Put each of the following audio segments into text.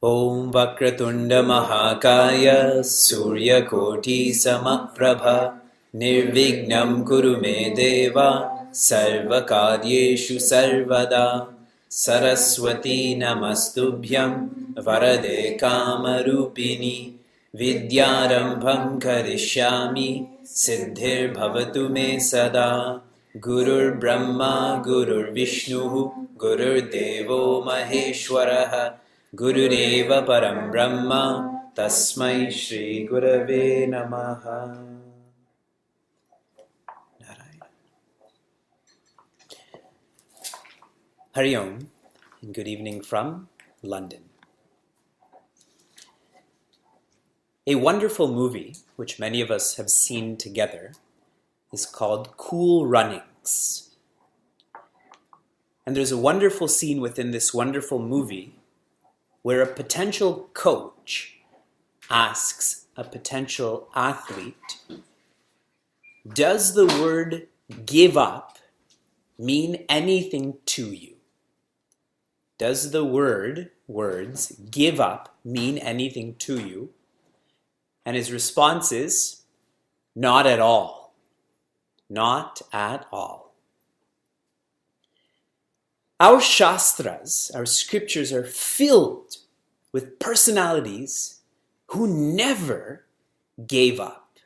Om Vakratunda Mahakaya Suryakoti Samaprabha Nirvignam Kuru Me Deva Sarvakaryeshu Sarvada Saraswati Namastubhyam Varade Kamarupini Vidyarambham Karishyami Siddhir Bhavatu Me Sada Gurur Brahma Gurur Vishnu Gurur Devo Maheshwaraha Gurureva Param Brahma Tasmai Shri Gurave Namaha. Narayana. Hari Om, and good evening from London. A wonderful movie, which many of us have seen together, is called Cool Runnings. And there's a wonderful scene within this wonderful movie where a potential coach asks a potential athlete, does the word give up mean anything to you? Does the words give up mean anything to you? And his response is, not at all. Not at all. Our Shastras, our scriptures are filled with personalities who never gave up.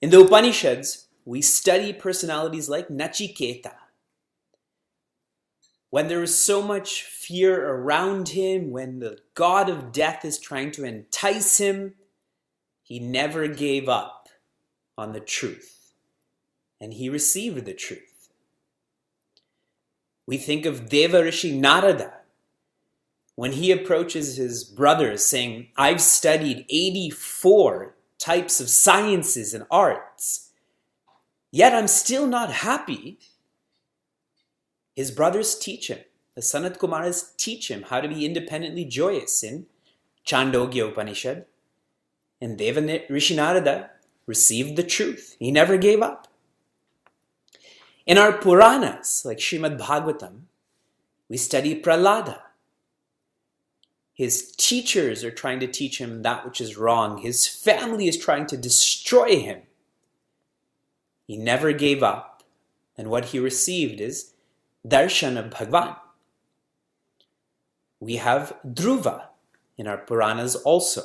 In the Upanishads, we study personalities like Nachiketa. When there is so much fear around him, when the god of death is trying to entice him, he never gave up on the truth, and he received the truth. We think of Deva Rishi Narada, when he approaches his brothers saying, I've studied 84 types of sciences and arts, yet I'm still not happy. His brothers teach him, the Sanat Kumaras teach him how to be independently joyous in Chandogya Upanishad. And Deva Rishi Narada received the truth. He never gave up. In our Puranas, like Srimad Bhagavatam, we study Prahlada. His teachers are trying to teach him that which is wrong. His family is trying to destroy him. He never gave up, and what he received is darshan of Bhagwan. We have Dhruva in our Puranas also.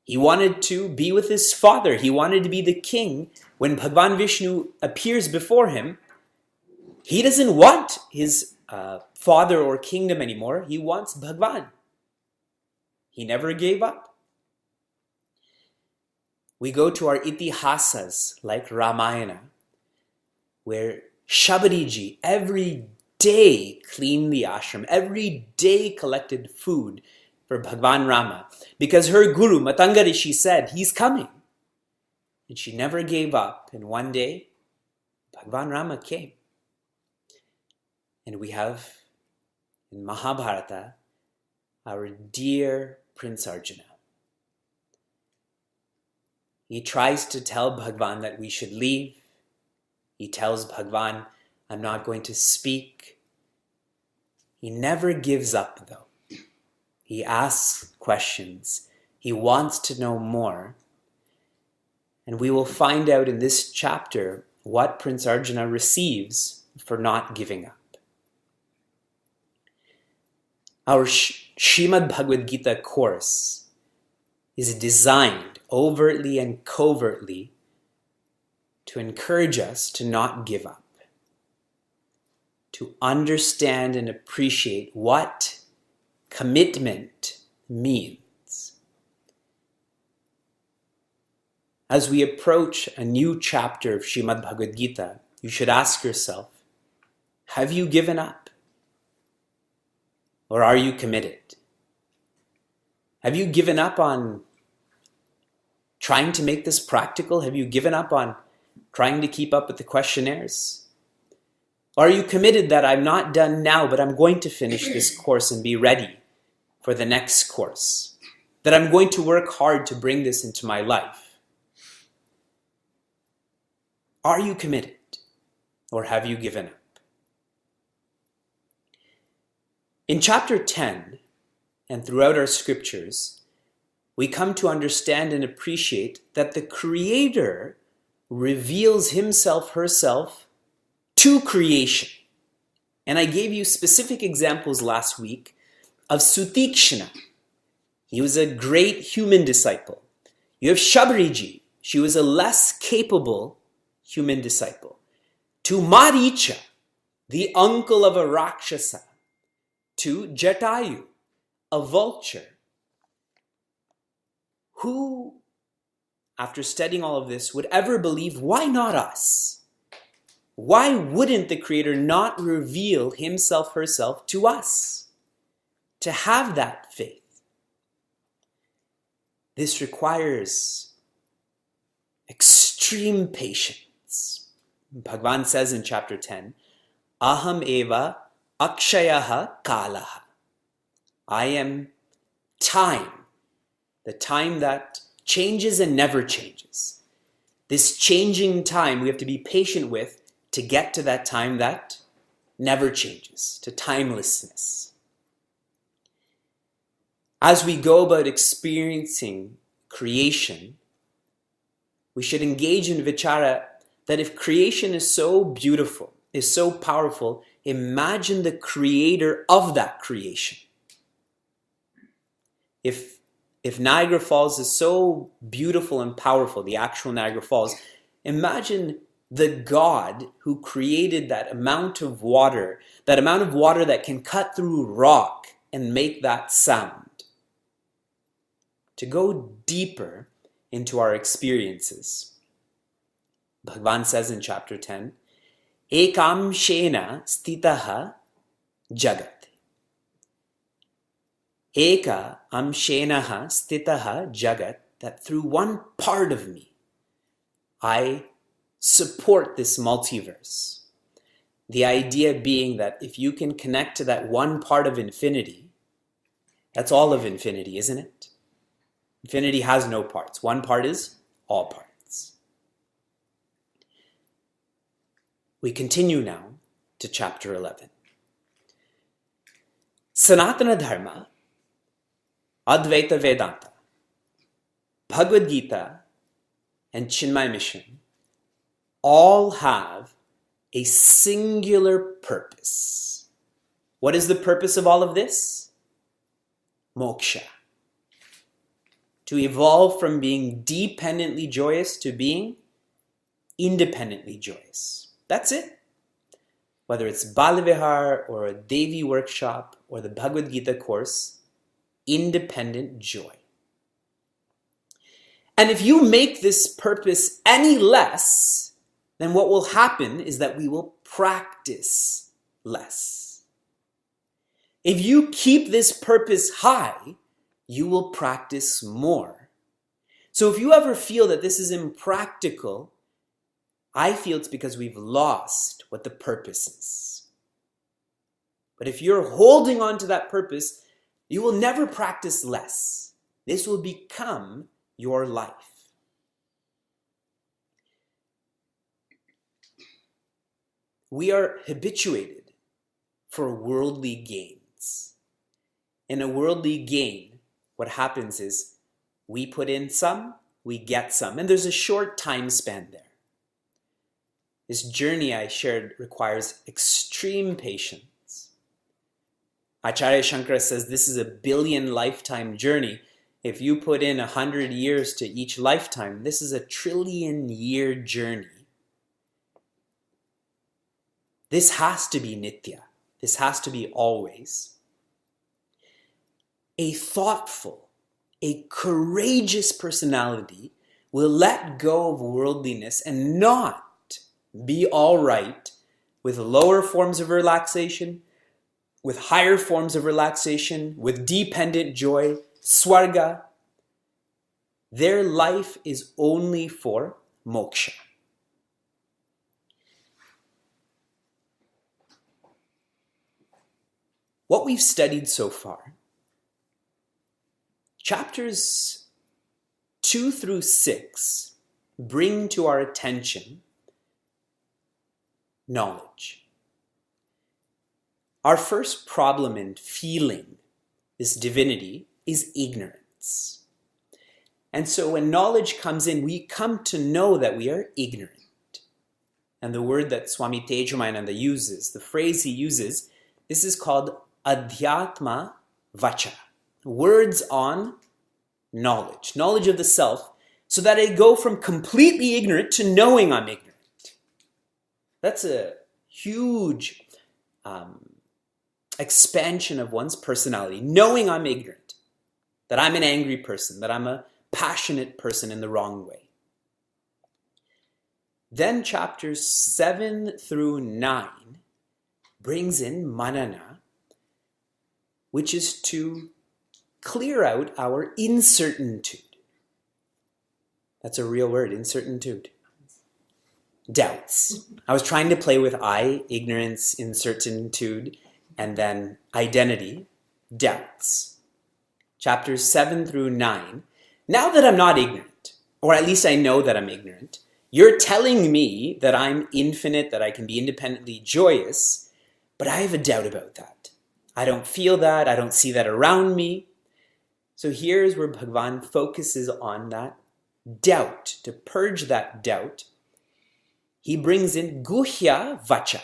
He wanted to be with his father. He wanted to be the king. When Bhagwan Vishnu appears before him, he doesn't want his father or kingdom anymore. He wants Bhagwan. He never gave up. We go to our itihasas like Ramayana, where Shabariji every day cleaned the ashram, every day collected food for Bhagwan Rama, because her guru, Matanga Rishi, said, he's coming. And she never gave up, and one day, Bhagwan Rama came. And we have, in Mahabharata, our dear Prince Arjuna. He tries to tell Bhagwan that we should leave. He tells Bhagwan, I'm not going to speak. He never gives up, though. He asks questions. He wants to know more. And we will find out in this chapter what Prince Arjuna receives for not giving up. Our Srimad Bhagavad Gita course is designed overtly and covertly to encourage us to not give up, to understand and appreciate what commitment means. As we approach a new chapter of Srimad Bhagavad Gita, you should ask yourself, have you given up? Or are you committed? Have you given up on trying to make this practical? Have you given up on trying to keep up with the questionnaires? Or are you committed that I'm not done now, but I'm going to finish this course and be ready for the next course? That I'm going to work hard to bring this into my life? Are you committed? Or have you given up? In chapter 10, and throughout our scriptures, we come to understand and appreciate that the Creator reveals himself, herself, to creation. And I gave you specific examples last week of Sutikshana. He was a great human disciple. You have Shabariji. She was a less capable human disciple. To Maricha, the uncle of a Rakshasa. To Jatayu, a vulture. Who, after studying all of this, would ever believe, why not us? Why wouldn't the Creator not reveal himself, herself to us? To have that faith. This requires extreme patience. Bhagavan says in chapter 10, Aham eva akshayaha kalaha. I am time, the time that changes and never changes. This changing time we have to be patient with to get to that time that never changes, to timelessness. As we go about experiencing creation, we should engage in vichara that if creation is so beautiful, is so powerful, imagine the creator of that creation. If Niagara Falls is so beautiful and powerful, the actual Niagara Falls, imagine the God who created that amount of water that can cut through rock and make that sound. To go deeper into our experiences, Bhagavan says in chapter 10, Ekam Shena Stitaha Jagat. Eka Amshenaha Stitaha Jagat, that through one part of me, I support this multiverse. The idea being that if you can connect to that one part of infinity, that's all of infinity, isn't it? Infinity has no parts. One part is all parts. We continue now to chapter 11. Sanatana Dharma, Advaita Vedanta, Bhagavad Gita, and Chinmaya Mission all have a singular purpose. What is the purpose of all of this? Moksha. To evolve from being dependently joyous to being independently joyous. That's it. Whether it's Balavihar or a Devi workshop or the Bhagavad Gita course, independent joy. And if you make this purpose any less, then what will happen is that we will practice less. If you keep this purpose high, you will practice more. So if you ever feel that this is impractical, I feel it's because we've lost what the purpose is. But if you're holding on to that purpose, you will never practice less. This will become your life. We are habituated for worldly gains. In a worldly gain, what happens is we put in some, we get some, and there's a short time span there. This journey I shared requires extreme patience. Acharya Shankara says this is a 1 billion lifetime journey. If you put in 100 years to each lifetime, this is a 1 trillion year journey. This has to be nitya. This has to be always. A thoughtful, a courageous personality will let go of worldliness and not be all right with lower forms of relaxation, with higher forms of relaxation, with dependent joy, swarga. Their life is only for moksha. What we've studied so far, chapters 2 through 6 bring to our attention knowledge. Our first problem in feeling this divinity is ignorance. And so when knowledge comes in, we come to know that we are ignorant. And the word that Swami Tejamananda uses, the phrase he uses, this is called adhyatma vacha. Words on knowledge, knowledge of the self, so that I go from completely ignorant to knowing I'm ignorant. That's a huge expansion of one's personality, knowing I'm ignorant, that I'm an angry person, that I'm a passionate person in the wrong way. Then chapters 7 through 9 brings in manana, which is to clear out our incertitude. That's a real word, incertitude. Doubts. I was trying to play with ignorance, incertitude, and then identity, doubts. Chapters 7 through 9. Now that I'm not ignorant, or at least I know that I'm ignorant, you're telling me that I'm infinite, that I can be independently joyous, but I have a doubt about that. I don't feel that, I don't see that around me. So here's where Bhagavan focuses on that doubt. To purge that doubt, he brings in guhya vacha.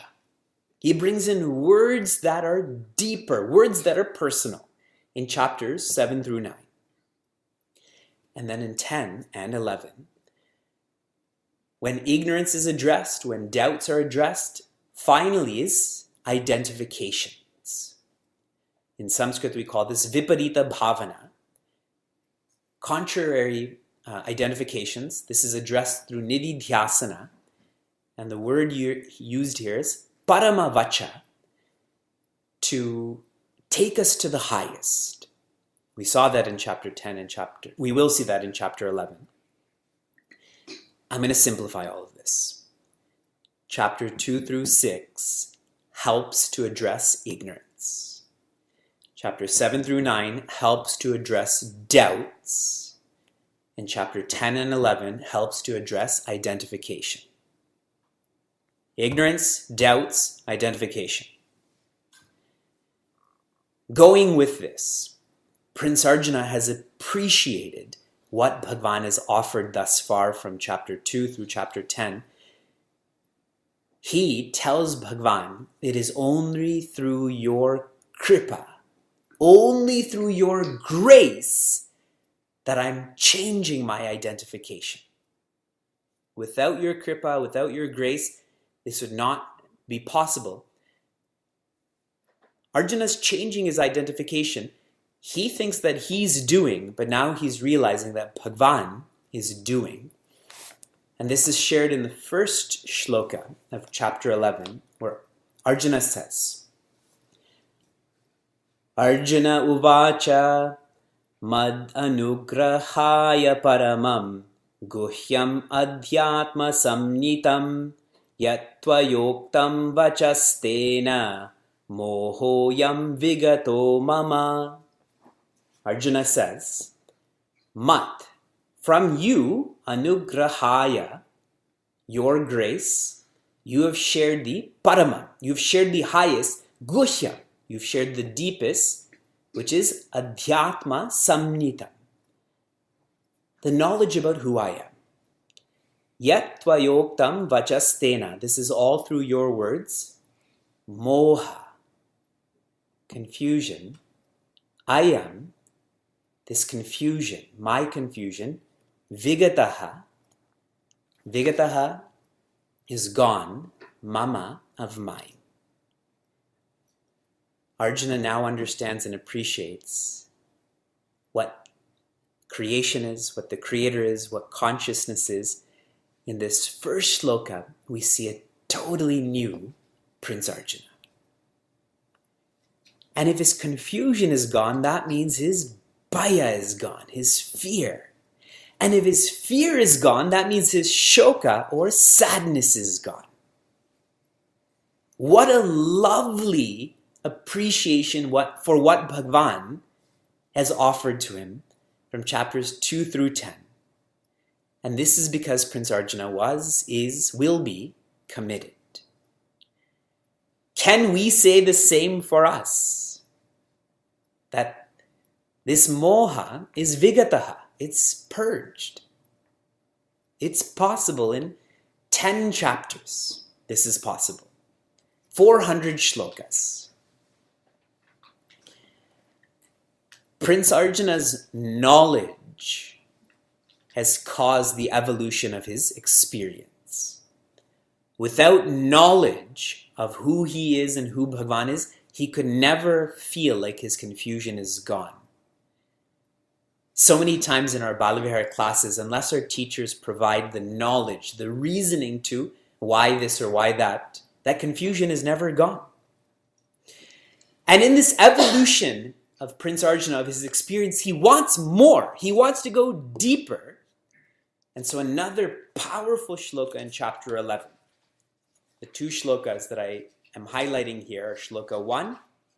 He brings in words that are deeper, words that are personal in chapters 7 through 9. And then in 10 and 11, when ignorance is addressed, when doubts are addressed, finally is identifications. In Sanskrit, we call this viparita bhavana. Contrary identifications. This is addressed through nididhyasana. And the word used here is parama vacha, to take us to the highest. We saw that in chapter 10 and we will see that in chapter 11. I'm going to simplify all of this. Chapter 2 through 6 helps to address ignorance. Chapter 7 through 9 helps to address doubts. And chapter 10 and 11 helps to address identification. Ignorance, doubts, identification. Going with this, Prince Arjuna has appreciated what Bhagavan has offered thus far from chapter 2 through chapter 10. He tells Bhagavan, it is only through your kripa, only through your grace, that I'm changing my identification. Without your kripa, without your grace, this would not be possible. Arjuna's changing his identification. He thinks that he's doing, but now he's realizing that Bhagavan is doing. And this is shared in the first shloka of chapter 11, where Arjuna says, Arjuna uvacha mad anugrahaya paramam guhyam adhyatma samnitam yatva yoktam vachastena mohoyam vigato mama. Arjuna says, Mat, from you, anugrahaya, your grace, you have shared the parama, you've shared the highest, guhya, you've shared the deepest, which is adhyatma samnitam, the knowledge about who I am. Yat tvayoktam vachastena, this is all through your words, moha. confusion, ayam, this confusion, my confusion, vigataha, vigataha is gone, mama, of mine. Arjuna now understands and appreciates what creation is, what the creator is, what consciousness is. In this first shloka, we see a totally new Prince Arjuna. And if his confusion is gone, that means his bhaya is gone, his fear. And if his fear is gone, that means his shoka or sadness is gone. What a lovely appreciation for what Bhagavan has offered to him from chapters 2 through 10. And this is because Prince Arjuna will be committed. Can we say the same for us? That this moha is vigataha, it's purged. It's possible in 10 chapters. This is possible. 400 shlokas. Prince Arjuna's knowledge has caused the evolution of his experience. Without knowledge of who he is and who Bhagavan is, he could never feel like his confusion is gone. So many times in our Balavihara classes, unless our teachers provide the knowledge, the reasoning to why this or why that, that confusion is never gone. And in this evolution of Prince Arjuna, of his experience, he wants more. He wants to go deeper. And so another powerful shloka in chapter 11. The two shlokas that I am highlighting here are shloka 1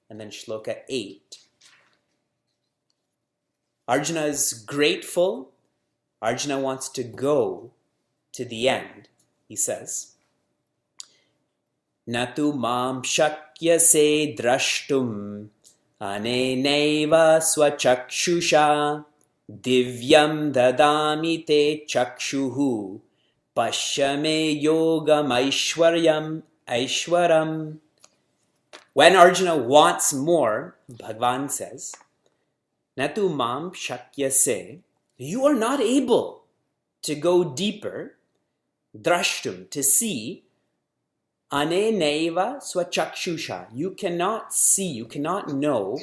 and then shloka 8. Arjuna is grateful. Arjuna wants to go to the end. He says, Natu mam shakyase drashtum anenaiva swachakshusha divyam dadami te chakshuhu pashyame yogam aishwaram. When Arjuna wants more, Bhagavan says, Natu mam shakyase, you are not able to go deeper, drashtum, to see, anenaiva swachakshusha, you cannot see, you cannot know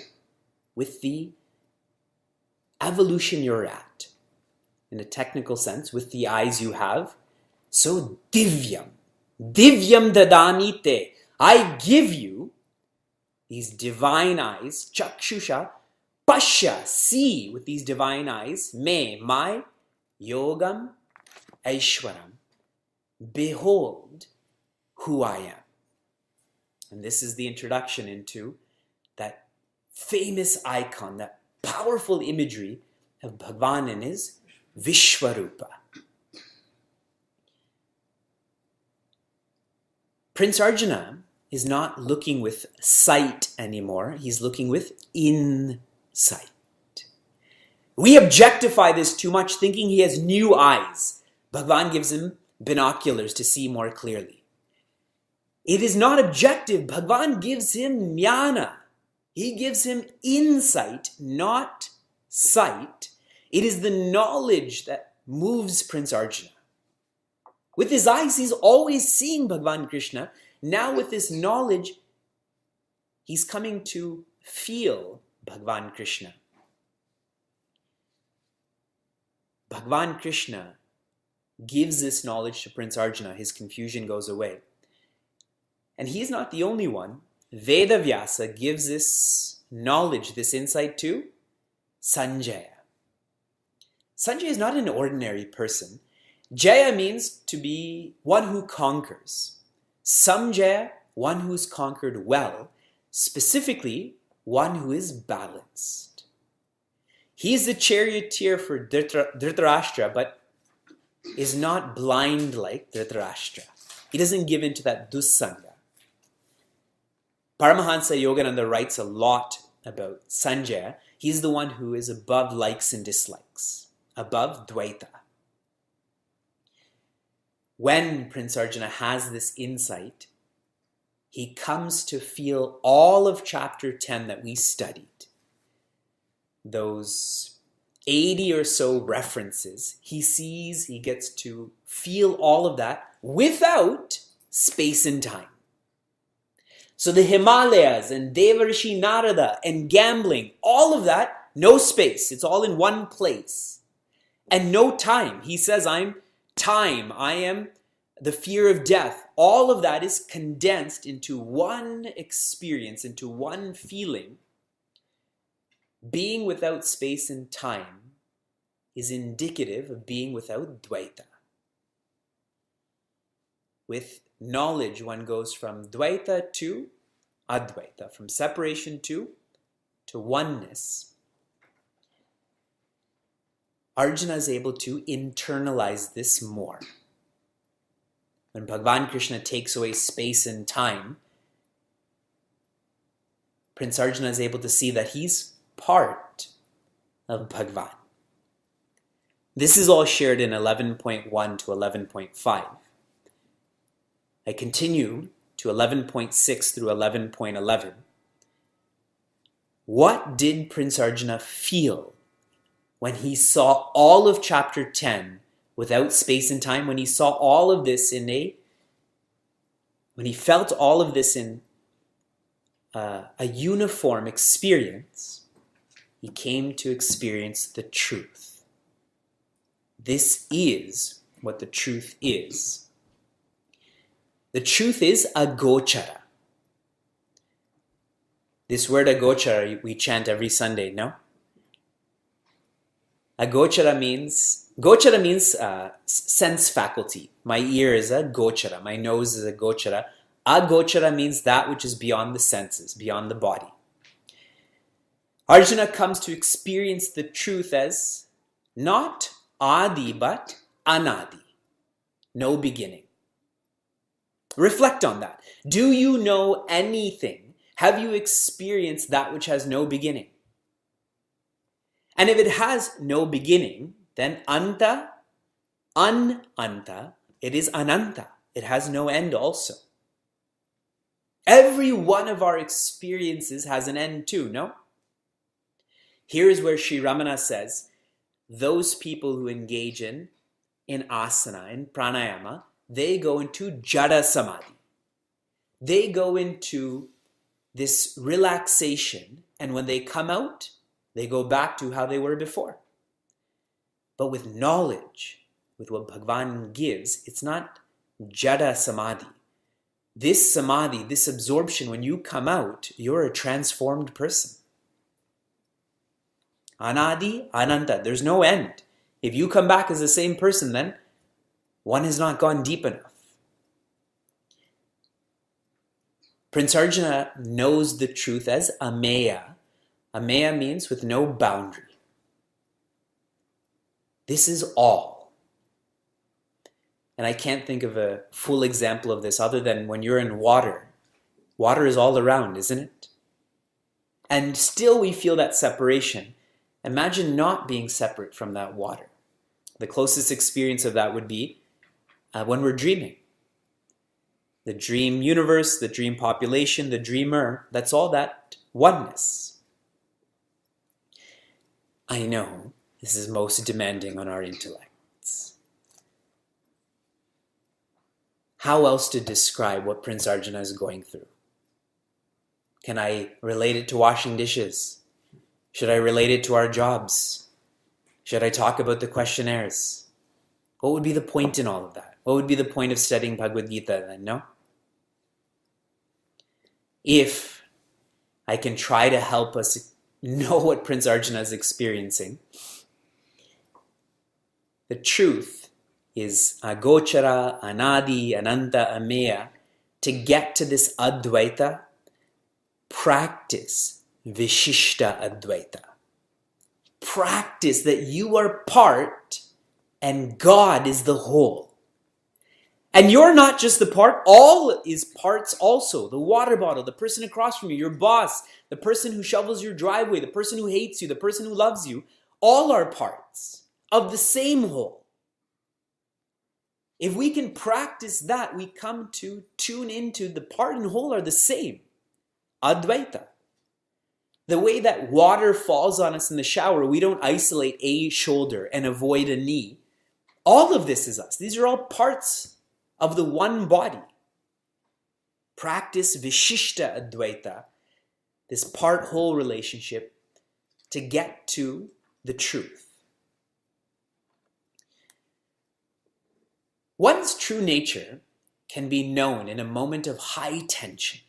with the evolution you're at, in a technical sense, with the eyes you have. So divyam dadami te, I give you these divine eyes, chakshusha, pasha, see with these divine eyes, my yogam aishwaram, behold who I am. And this is the introduction into that famous icon, that powerful imagery of Bhagavan in his Vishwarupa. Prince Arjuna is not looking with sight anymore. He's looking with insight. We objectify this too much, thinking he has new eyes. Bhagavan gives him binoculars to see more clearly. It is not objective. Bhagavan gives him jnana. He gives him insight, not sight. It is the knowledge that moves Prince Arjuna. With his eyes, he's always seeing Bhagavan Krishna. Now with this knowledge, he's coming to feel Bhagavan Krishna. Bhagavan Krishna gives this knowledge to Prince Arjuna. His confusion goes away. And he's not the only one. Vedavyasa gives this knowledge, this insight to Sanjaya. Sanjaya is not an ordinary person. Jaya means to be one who conquers. Samjaya, one who is conquered well. Specifically, one who is balanced. He's the charioteer for Dhritarashtra, but is not blind like Dhritarashtra. He doesn't give in to that dussanga. Paramahansa Yogananda writes a lot about Sanjaya. He's the one who is above likes and dislikes, above Dvaita. When Prince Arjuna has this insight, he comes to feel all of chapter 10 that we studied. Those 80 or so references, he sees, he gets to feel all of that without space and time. So the Himalayas and Devarishi Narada and gambling, all of that, no space. It's all in one place. And no time. He says, I'm time. I am the fear of death. All of that is condensed into one experience, into one feeling. Being without space and time is indicative of being without Dvaita. With knowledge, one goes from Dvaita to Advaita, from separation to oneness. Arjuna is able to internalize this more. When Bhagavan Krishna takes away space and time, Prince Arjuna is able to see that he's part of Bhagavan. This is all shared in 11.1 to 11.5. I continue to 11.6 through 11.11. What did Prince Arjuna feel when he saw all of chapter 10 without space and time, when he saw all of this when he felt all of this in a uniform experience? He came to experience the truth. This is what the truth is. The truth is agochara. This word agochara we chant every Sunday, no? Agochara means sense faculty. My ear is a gochara. My nose is a gochara. Agochara means that which is beyond the senses, beyond the body. Arjuna comes to experience the truth as not adi but anadi. No beginning. Reflect on that. Do you know anything? Have you experienced that which has no beginning? And if it has no beginning, then anta, ananta, it is ananta. It has no end also. Every one of our experiences has an end too, no? Here is where Sri Ramana says, those people who engage in asana, in pranayama, they go into jada samadhi. They go into this relaxation, and when they come out, they go back to how they were before. But with knowledge, with what Bhagavan gives, it's not jada samadhi. This samadhi, this absorption, when you come out, you're a transformed person. Anadi, ananta, there's no end. If you come back as the same person, then one has not gone deep enough. Prince Arjuna knows the truth as ameya. Ameya means with no boundary. This is all. And I can't think of a full example of this other than when you're in water. Water is all around, isn't it? And still we feel that separation. Imagine not being separate from that water. The closest experience of that would be when we're dreaming. The dream universe, the dream population, the dreamer, that's all that oneness. I know this is most demanding on our intellects. How else to describe what Prince Arjuna is going through? Can I relate it to washing dishes? Should I relate it to our jobs? Should I talk about the questionnaires? What would be the point in all of that? What would be the point of studying Bhagavad Gita then, no? If I can try to help us know what Prince Arjuna is experiencing, the truth is agochara, anadi, ananta, ameya. To get to this advaita, practice Vishishta Advaita. Practice that you are part and God is the whole. And you're not just the part, all is parts also. The water bottle, the person across from you, your boss, the person who shovels your driveway, the person who hates you, the person who loves you, all are parts of the same whole. If we can practice that, we come to tune into the part and whole are the same. Advaita. The way that water falls on us in the shower, we don't isolate a shoulder and avoid a knee. All of this is us. These are all parts of the one body. Practice Vishishta Advaita, this part-whole relationship, to get to the truth. One's true nature can be known in a moment of high tension.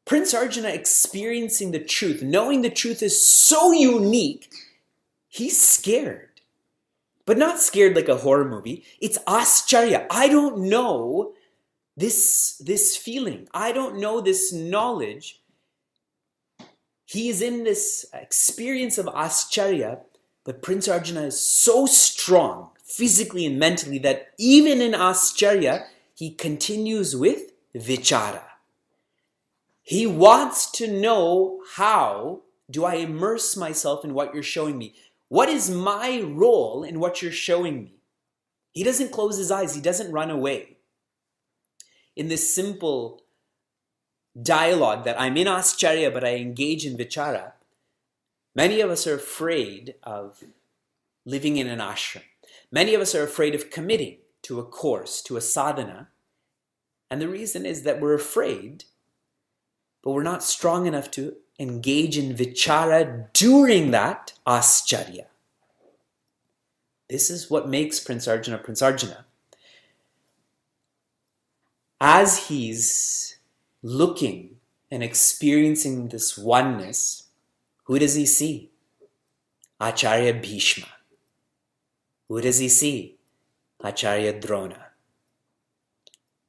Prince Arjuna experiencing the truth, knowing the truth is so unique, he's scared. But not scared like a horror movie. It's ascharya. I don't know this feeling. I don't know this knowledge. He is in this experience of ascharya, but Prince Arjuna is so strong, physically and mentally, that even in ascharya, he continues with vichara. He wants to know, how do I immerse myself in what you're showing me? What is my role in what you're showing me? He doesn't close his eyes. He doesn't run away. In this simple dialogue that I'm in ascharya, but I engage in vichara, many of us are afraid of living in an ashram. Many of us are afraid of committing to a course, to a sadhana. And the reason is that we're afraid, but we're not strong enough to engage in vichara during that ascharya. This is what makes Prince Arjuna Prince Arjuna. As he's looking and experiencing this oneness, who does he see? Acharya Bhishma. Who does he see? Acharya Drona.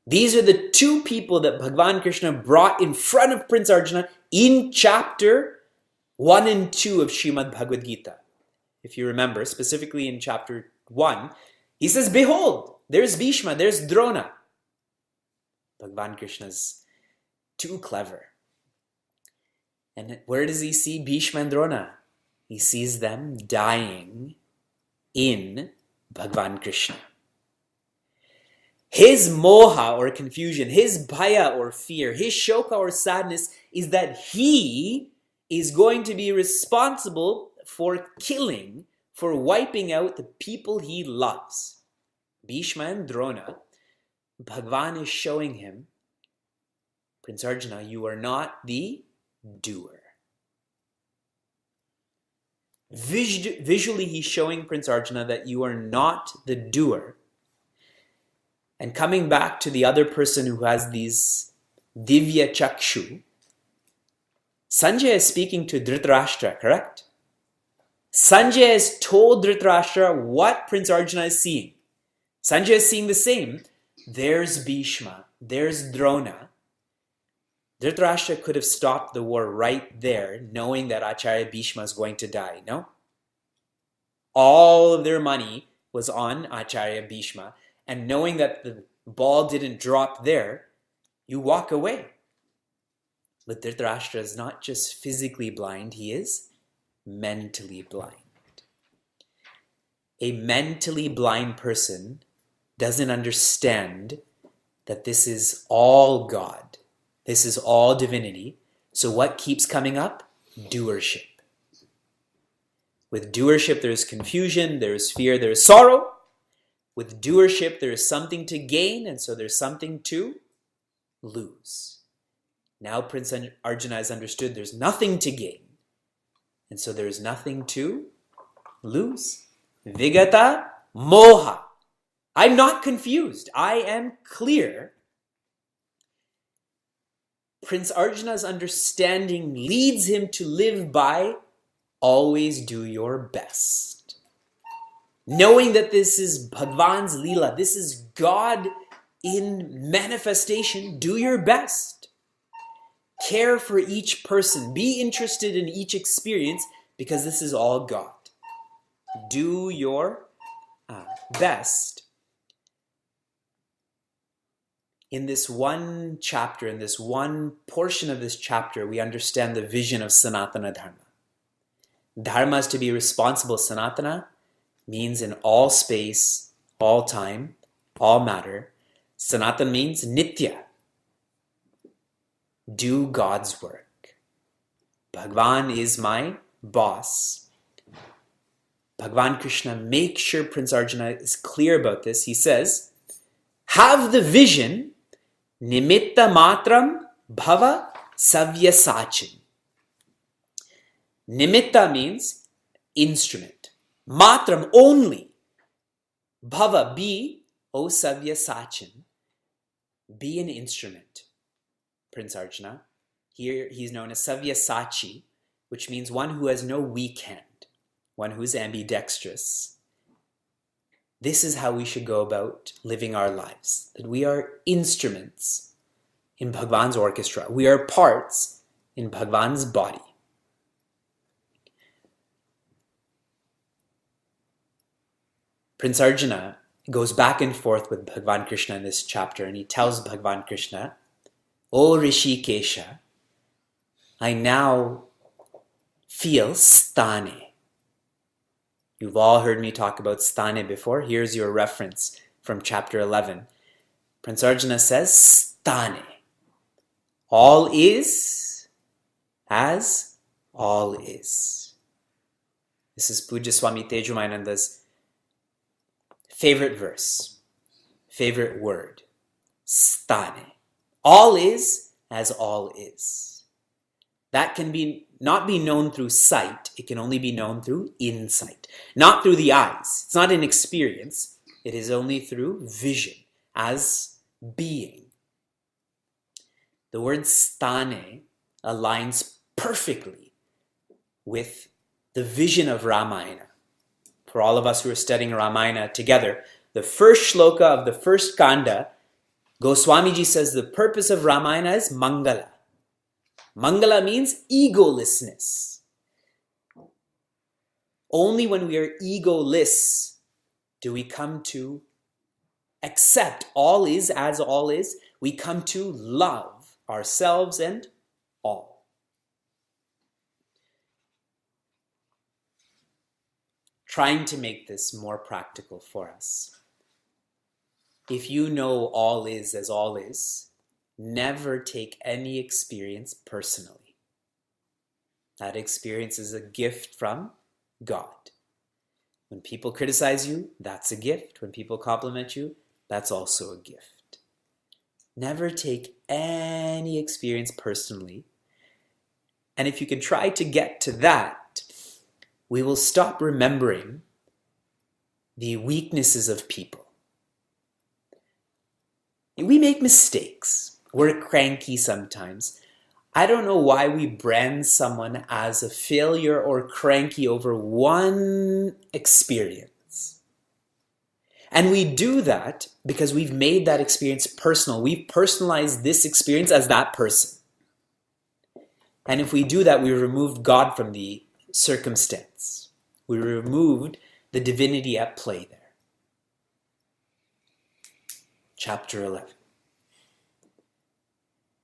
These are the two people that Bhagavan Krishna brought in front of Prince Arjuna in chapter 1 and 2 of Srimad Bhagavad Gita. If you remember, specifically in chapter 1, he says, behold, there's Bhishma, there's Drona. Bhagavan Krishna's too clever. And where does he see Bhishma and Drona? He sees them dying in Bhagavan Krishna. His moha or confusion, his bhaya or fear, his shoka or sadness is that he is going to be responsible for killing, for wiping out the people he loves. Bhishma and Drona, Bhagavan is showing him, Prince Arjuna, you are not the doer. Visually, he's showing Prince Arjuna that you are not the doer. And coming back to the other person who has these divya chakshu, Sanjay is speaking to Dhritarashtra, correct? Sanjay has told Dhritarashtra what Prince Arjuna is seeing. Sanjay is seeing the same. There's Bhishma, there's Drona. Dhritarashtra could have stopped the war right there, knowing that Acharya Bhishma is going to die, no? All of their money was on Acharya Bhishma, and knowing that the ball didn't drop there, you walk away. But Dhritarashtra is not just physically blind, he is mentally blind. A mentally blind person doesn't understand that this is all God. This is all divinity. So what keeps coming up? Doership. With doership, there is confusion, there is fear, there is sorrow. With doership, there is something to gain, and so there's something to lose. Now Prince Arjuna has understood there's nothing to gain, and so there's nothing to lose. Vigata moha. I'm not confused. I am clear. Prince Arjuna's understanding leads him to live by always do your best. Knowing that this is Bhagwan's Leela, this is God in manifestation, do your best. Care for each person. Be interested in each experience because this is all God. Do your best. In this one chapter, in this one portion of this chapter, we understand the vision of Sanatana Dharma. Dharma is to be responsible. Sanatana means in all space, all time, all matter. Sanatan means nitya. Do God's work. Bhagwan is my boss. Bhagwan Krishna makes sure Prince Arjuna is clear about this. He says, have the vision, nimitta matram bhava savyasachin. Nimitta means instrument. Matram, only. Bhava, be, O savyasachin. Be an instrument, Prince Arjuna. Here he's known as Savyasachi, which means one who has no weak hand, one who is ambidextrous. This is how we should go about living our lives, that we are instruments in Bhagwan's orchestra. We are parts in Bhagwan's body. Prince Arjuna goes back and forth with Bhagwan Krishna in this chapter, and he tells Bhagwan Krishna, O Rishikesha, I now feel sthane. You've all heard me talk about sthane before. Here's your reference from chapter 11. Prince Arjuna says, sthane. All is as all is. This is Pujya Swami Tejumayananda's favorite verse, favorite word, sthane. All is as all is. That can not be known through sight. It can only be known through insight. Not through the eyes. It's not an experience. It is only through vision, as being. The word sthane aligns perfectly with the vision of Ramayana. For all of us who are studying Ramayana together, the first shloka of the first kanda, Goswamiji says the purpose of Ramayana is Mangala. Mangala means egolessness. Only when we are egoless do we come to accept all is as all is. We come to love ourselves and all. Trying to make this more practical for us. If you know all is as all is, never take any experience personally. That experience is a gift from God. When people criticize you, that's a gift. When people compliment you, that's also a gift. Never take any experience personally. And if you can try to get to that, we will stop remembering the weaknesses of people. We make mistakes. We're cranky sometimes. I don't know why we brand someone as a failure or cranky over one experience. And we do that because we've made that experience personal. We've personalized this experience as that person. And if we do that, we removed God from the circumstance. We removed the divinity at play there. Chapter 11.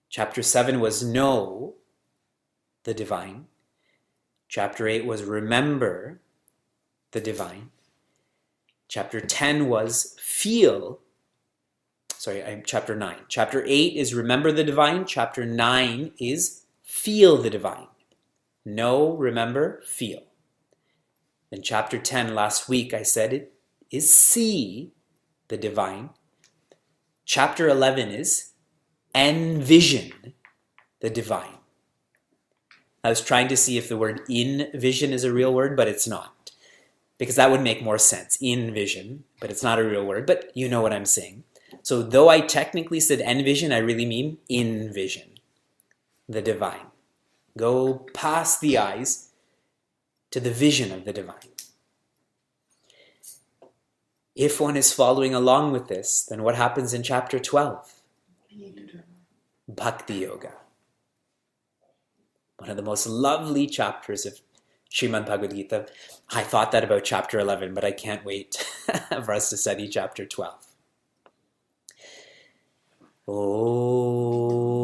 Chapter 7 was know the divine. Chapter 8 was remember the divine. Chapter 10 was chapter 9. Chapter 8 is remember the divine. Chapter 9 is feel the divine. Know, remember, feel. Then chapter 10, last week I said it is see the divine. Chapter 11 is envision the divine. I was trying to see if the word envision is a real word, but it's not. Because that would make more sense. Envision, but it's not a real word, but you know what I'm saying. So though I technically said envision, I really mean envision the divine. Go past the eyes to the vision of the divine. If one is following along with this, then what happens in chapter 12? Bhakti Yoga. One of the most lovely chapters of Srimad Bhagavad Gita. I thought that about chapter 11, but I can't wait for us to study chapter 12. Oh.